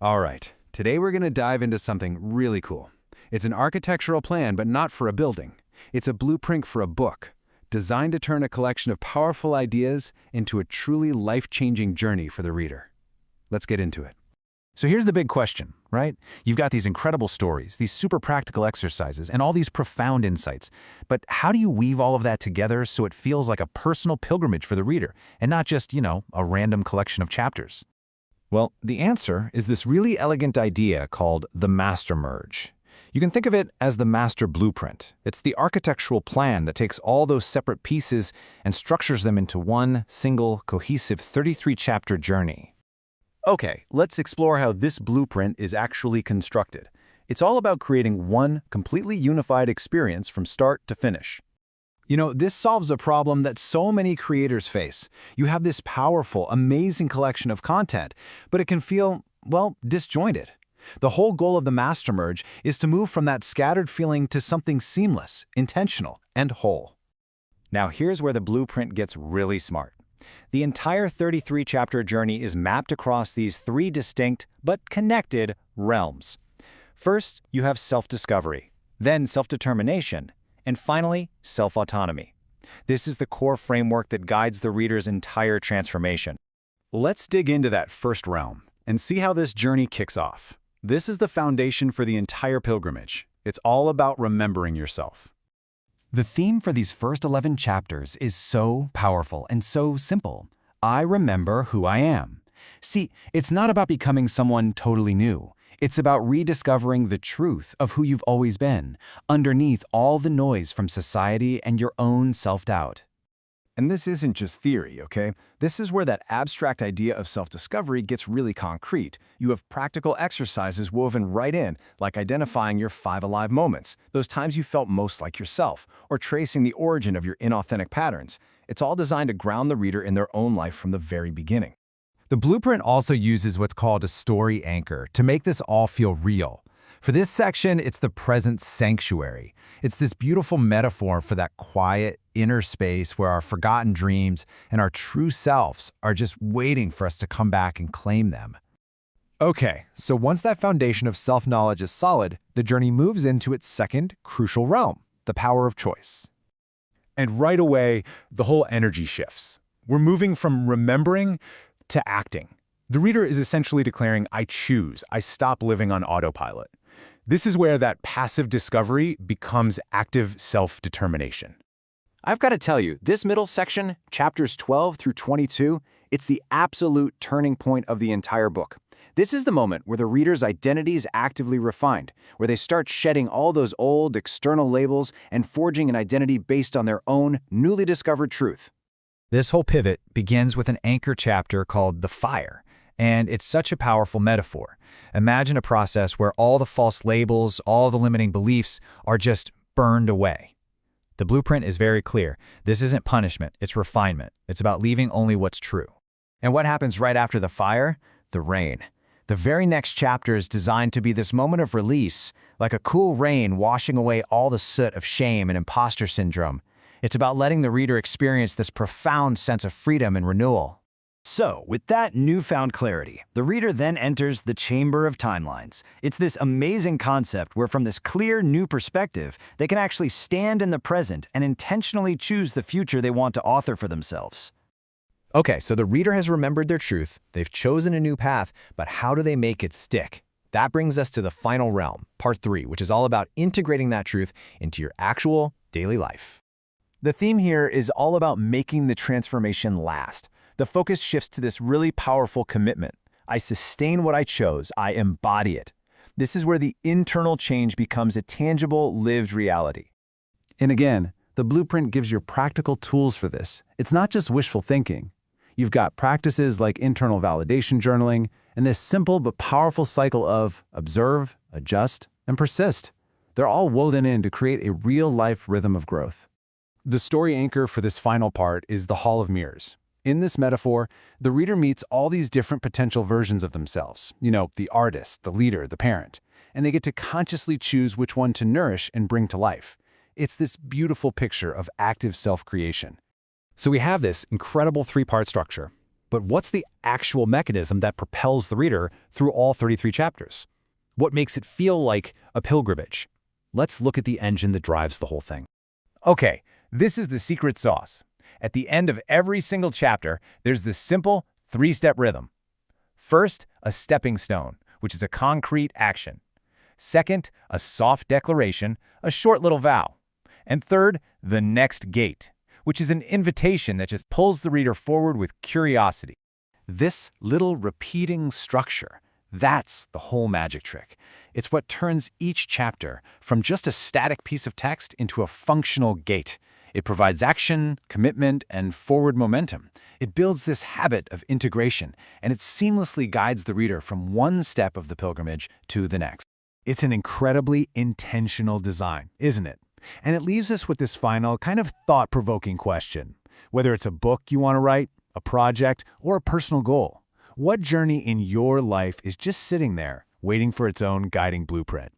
All right, today we're going to dive into something really cool. It's an architectural plan, but not for a building. It's a blueprint for a book, designed to turn a collection of powerful ideas into a truly life-changing journey for the reader. Let's get into it. So here's the big question, right? You've got these incredible stories, these super practical exercises, and all these profound insights. But how do you weave all of that together so it feels like a personal pilgrimage for the reader, and not just, a random collection of chapters? Well, the answer is this really elegant idea called the master merge. You can think of it as the master blueprint. It's the architectural plan that takes all those separate pieces and structures them into one single, cohesive 33-chapter journey. Okay, let's explore how this blueprint is actually constructed. It's all about creating one completely unified experience from start to finish. This solves a problem that so many creators face. You have this powerful, amazing collection of content, but it can feel, disjointed. The whole goal of the master merge is to move from that scattered feeling to something seamless, intentional, and whole. Now here's where the blueprint gets really smart. The entire 33-chapter journey is mapped across these three distinct but connected realms. First, you have self-discovery, then self-determination, and finally, self-autonomy. This is the core framework that guides the reader's entire transformation. Let's dig into that first realm and see how this journey kicks off. This is the foundation for the entire pilgrimage. It's all about remembering yourself. The theme for these first 11 chapters is so powerful and so simple. I remember who I am. See, it's not about becoming someone totally new. It's about rediscovering the truth of who you've always been, underneath all the noise from society and your own self-doubt. And this isn't just theory, okay? This is where that abstract idea of self-discovery gets really concrete. You have practical exercises woven right in, like identifying your 5 alive moments, those times you felt most like yourself, or tracing the origin of your inauthentic patterns. It's all designed to ground the reader in their own life from the very beginning. The blueprint also uses what's called a story anchor to make this all feel real. For this section, it's the present sanctuary. It's this beautiful metaphor for that quiet, inner space where our forgotten dreams and our true selves are just waiting for us to come back and claim them. Okay, so once that foundation of self-knowledge is solid, the journey moves into its second, crucial realm, the power of choice. And right away, the whole energy shifts. We're moving from remembering to acting. The reader is essentially declaring, I choose, I stop living on autopilot. This is where that passive discovery becomes active self-determination. I've got to tell you, this middle section, chapters 12 through 22, it's the absolute turning point of the entire book. This is the moment where the reader's identity is actively refined, where they start shedding all those old external labels and forging an identity based on their own newly discovered truth. This whole pivot begins with an anchor chapter called The Fire, and it's such a powerful metaphor. Imagine a process where all the false labels, all the limiting beliefs are just burned away. The blueprint is very clear. This isn't punishment, it's refinement. It's about leaving only what's true. And what happens right after the fire? The rain. The very next chapter is designed to be this moment of release, like a cool rain washing away all the soot of shame and imposter syndrome. It's about letting the reader experience this profound sense of freedom and renewal. So, with that newfound clarity, the reader then enters the Chamber of Timelines. It's this amazing concept where from this clear new perspective, they can actually stand in the present and intentionally choose the future they want to author for themselves. Okay, so the reader has remembered their truth, they've chosen a new path, but how do they make it stick? That brings us to the final realm, part 3, which is all about integrating that truth into your actual daily life. The theme here is all about making the transformation last. The focus shifts to this really powerful commitment. I sustain what I chose, I embody it. This is where the internal change becomes a tangible, lived reality. And again, the blueprint gives you practical tools for this. It's not just wishful thinking. You've got practices like internal validation journaling and this simple but powerful cycle of observe, adjust, and persist. They're all woven in to create a real-life rhythm of growth. The story anchor for this final part is the Hall of Mirrors. In this metaphor, the reader meets all these different potential versions of themselves, the artist, the leader, the parent, and they get to consciously choose which one to nourish and bring to life. It's this beautiful picture of active self-creation. So we have this incredible 3-part structure. But what's the actual mechanism that propels the reader through all 33 chapters? What makes it feel like a pilgrimage? Let's look at the engine that drives the whole thing. Okay, this is the secret sauce. At the end of every single chapter, there's this simple 3-step rhythm. First, a stepping stone, which is a concrete action. Second, a soft declaration, a short little vow. And third, the next gate, which is an invitation that just pulls the reader forward with curiosity. This little repeating structure, that's the whole magic trick. It's what turns each chapter from just a static piece of text into a functional gate. It provides action, commitment, and forward momentum. It builds this habit of integration, and it seamlessly guides the reader from one step of the pilgrimage to the next. It's an incredibly intentional design, isn't it? And it leaves us with this final, kind of thought-provoking question. Whether it's a book you want to write, a project, or a personal goal, what journey in your life is just sitting there, waiting for its own guiding blueprint?